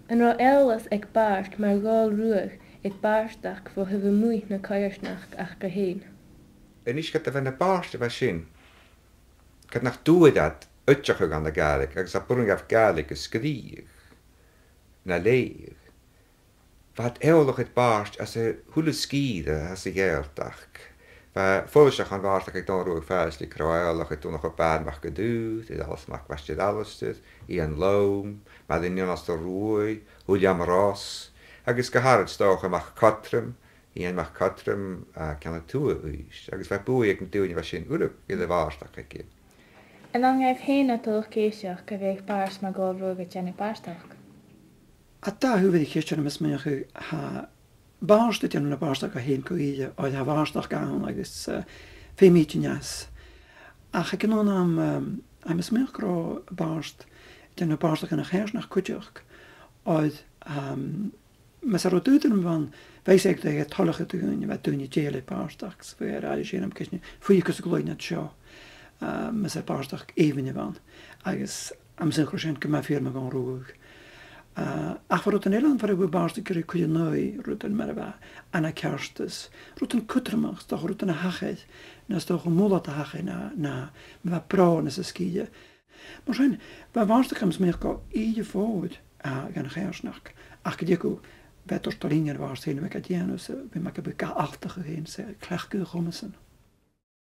An ra elas ag bart mar gáil ruach ag barstach fo hef mui na cairsnach ach go héin. En is gaat er van de paarste van zin. Ik had nog toe dat uitje aan de gaalik. Ik zat boeren af gaalik skrieg. Na leeg. Wat eeuwig het paarst als ze hule skiede als ze geerdag. Maar volgens gaan waard ik dan ook vuistelijk kruilig het toen nog een paar mag geduwd. Het alles mag was je alles dus. Ian loom. Maar dan als de roei. Hoe jam ras. Ik is gehaald stoken mag katrum. Ian mag katrum kan het toe is. Ik is wat boe ik natuurlijk was in oorlog in de waarsdag ik. En dan geef heen na toch keesjach geweeg paars maar gáil ruach jenny paarstach. Ata hu vi kyrkjan mes människor ha barnstet genom na barnstak hen ko i och ha barnstak gaan agus femitjas. Ach ik non am mes människor barnst genom barnstak na hers nach kutjurk. Och mes ro duden van wij zeg dat je tollige te doen wat doen je jele barnstaks voor alle genom kishne voor je kus gloinat show. Mes barnstak even van. Agus am synchrogen kema firma gaan roeg. Ach voor het in Nederland waar we baarstikker kun je nooit routen met waar aan kerstes routen kuttermacht toch routen hachheid naast toch een moeder te hachen na met praten is skiën maar zijn waar baarstikkers meer kan ieder voort gaan gersnak ach die ko beter stolingen waar zijn we kan janus we maken beka achtige heen ze klaar gekomen zijn